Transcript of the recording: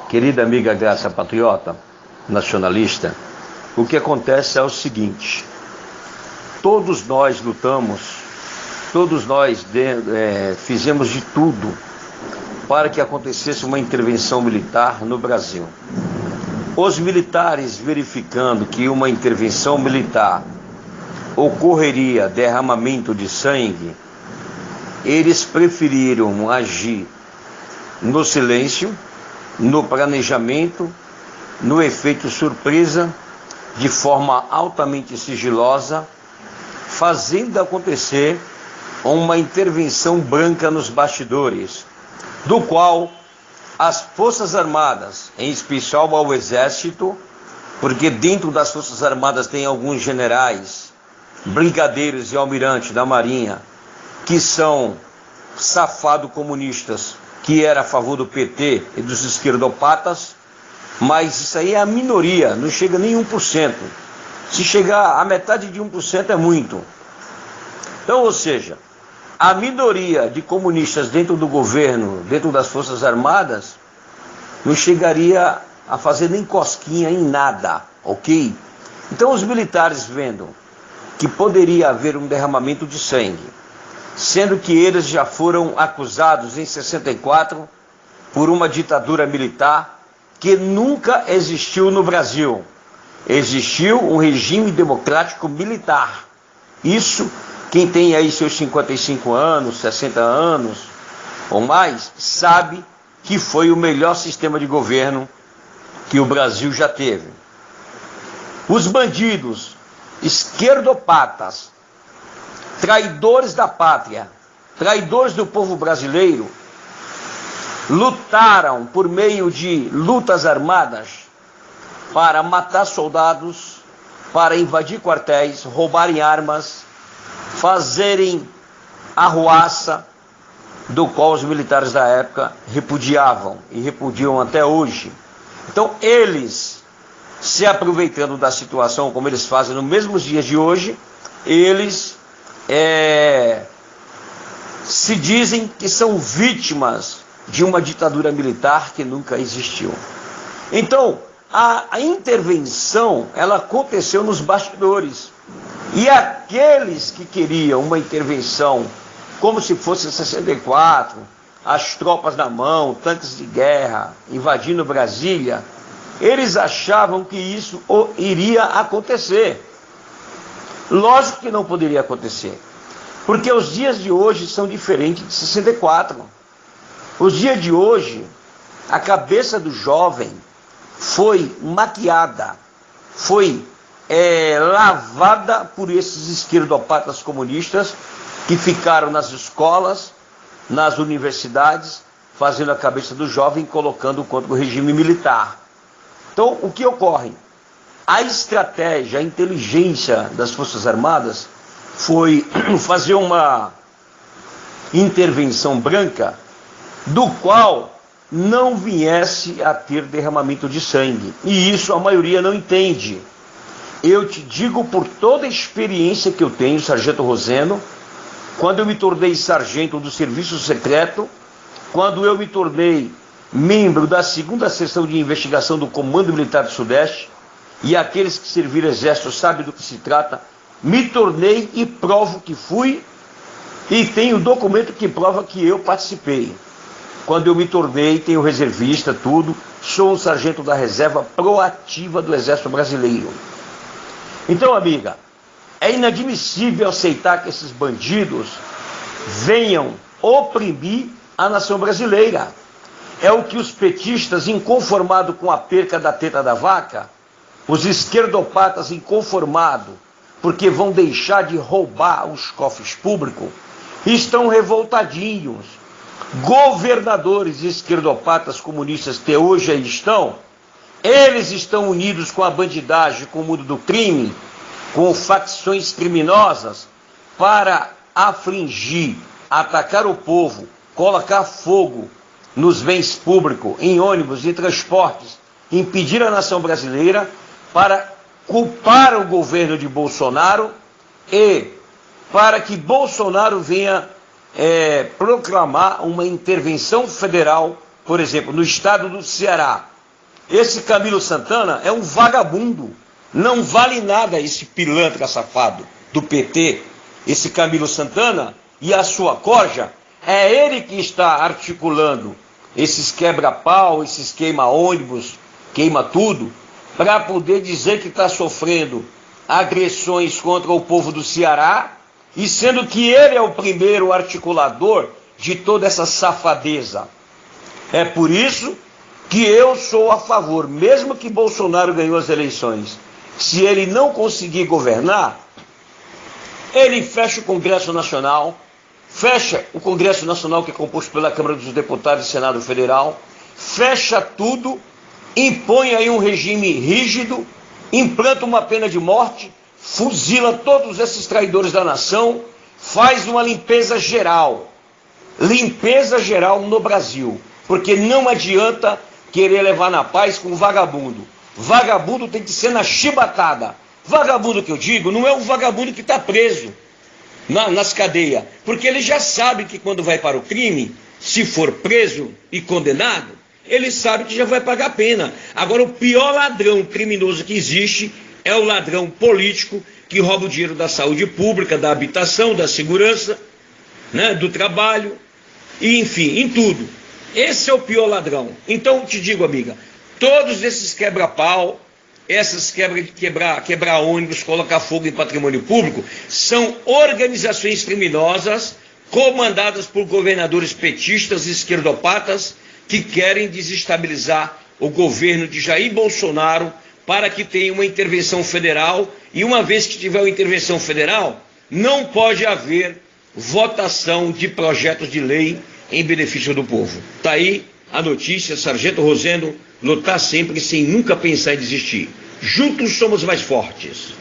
Querida amiga Graça Patriota, nacionalista, o que acontece é o seguinte: todos nós lutamos, todos nós fizemos de tudo para que acontecesse uma intervenção militar no Brasil. Os militares, verificando que uma intervenção militar ocorreria derramamento de sangue, eles preferiram agir no silêncio, no planejamento, no efeito surpresa, de forma altamente sigilosa, fazendo acontecer uma intervenção branca nos bastidores, do qual as Forças Armadas, em especial ao Exército, porque dentro das Forças Armadas tem alguns generais, brigadeiros e almirantes da Marinha, que são safados comunistas, que era a favor do PT e dos esquerdopatas, mas isso aí é a minoria, não chega nem 1%. Se chegar a metade de 1% é muito. Então, ou seja, a minoria de comunistas dentro do governo, dentro das Forças Armadas, não chegaria a fazer nem cosquinha em nada, ok? Então os militares, vendo que poderia haver um derramamento de sangue, sendo que eles já foram acusados em 64 por uma ditadura militar que nunca existiu no Brasil. Existiu um regime democrático militar. Isso, quem tem aí seus 55 anos, 60 anos ou mais, sabe que foi o melhor sistema de governo que o Brasil já teve. Os bandidos, esquerdopatas, traidores da pátria, traidores do povo brasileiro, lutaram por meio de lutas armadas para matar soldados, para invadir quartéis, roubarem armas, fazerem arruaça, do qual os militares da época repudiavam e repudiam até hoje. Então eles, se aproveitando da situação, como eles fazem nos mesmos dias de hoje, eles se dizem que são vítimas de uma ditadura militar que nunca existiu. Então, a intervenção, ela aconteceu nos bastidores. E aqueles que queriam uma intervenção como se fosse 64, as tropas na mão, tanques de guerra, invadindo Brasília, eles achavam que isso iria acontecer. Lógico que não poderia acontecer, porque os dias de hoje são diferentes de 64. Os dias de hoje, a cabeça do jovem foi maquiada, foi lavada por esses esquerdopatas comunistas que ficaram nas escolas, nas universidades, fazendo a cabeça do jovem, colocando contra o regime militar. Então, o que ocorre? A estratégia, a inteligência das Forças Armadas foi fazer uma intervenção branca, do qual não viesse a ter derramamento de sangue. E isso a maioria não entende. Eu te digo por toda a experiência que eu tenho, Sargento Roseno, quando eu me tornei sargento do Serviço Secreto, quando eu me tornei membro da 2ª Seção de Investigação do Comando Militar do Sudeste, e aqueles que serviram Exército sabem do que se trata, me tornei e provo que fui, e tenho documento que prova que eu participei. Quando eu me tornei, tenho reservista, tudo, sou um sargento da reserva proativa do Exército Brasileiro. Então, amiga, é inadmissível aceitar que esses bandidos venham oprimir a nação brasileira. É o que os petistas, inconformados com a perca da teta da vaca, os esquerdopatas inconformados porque vão deixar de roubar os cofres públicos, estão revoltadinhos. Governadores esquerdopatas comunistas que hoje aí estão, eles estão unidos com a bandidagem, com o mundo do crime, com facções criminosas, para afligir, atacar o povo, colocar fogo nos bens públicos, em ônibus e transportes, impedir a nação brasileira, para culpar o governo de Bolsonaro e para que Bolsonaro venha proclamar uma intervenção federal, por exemplo, no estado do Ceará, Esse Camilo Santana é um vagabundo. Não vale nada esse pilantra safado do PT. Esse Camilo Santana e a sua corja, é ele que está articulando esses quebra-pau, esses queima-ônibus, queima tudo, para poder dizer que está sofrendo agressões contra o povo do Ceará, e sendo que ele é o primeiro articulador de toda essa safadeza. É por isso que eu sou a favor, mesmo que Bolsonaro ganhou as eleições, se ele não conseguir governar, ele fecha o Congresso Nacional, fecha o Congresso Nacional, que é composto pela Câmara dos Deputados e Senado Federal, fecha tudo, impõe aí um regime rígido, implanta uma pena de morte, fuzila todos esses traidores da nação, faz uma limpeza geral no Brasil, porque não adianta querer levar na paz com vagabundo. Vagabundo tem que ser na chibatada. Vagabundo que eu digo não é o vagabundo que está preso nas cadeias, porque ele já sabe que quando vai para o crime, se for preso e condenado, ele sabe que já vai pagar pena. Agora, o pior ladrão criminoso que existe é o ladrão político que rouba o dinheiro da saúde pública, da habitação, da segurança, né, do trabalho, e enfim, em tudo. Esse é o pior ladrão. Então, te digo, amiga, todos esses quebra-pau, essas quebrar ônibus, colocar fogo em patrimônio público, são organizações criminosas comandadas por governadores petistas e esquerdopatas que querem desestabilizar o governo de Jair Bolsonaro para que tenha uma intervenção federal, e uma vez que tiver uma intervenção federal, não pode haver votação de projetos de lei em benefício do povo. Está aí a notícia. Sargento Rosendo, lutar sempre sem nunca pensar em desistir. Juntos somos mais fortes.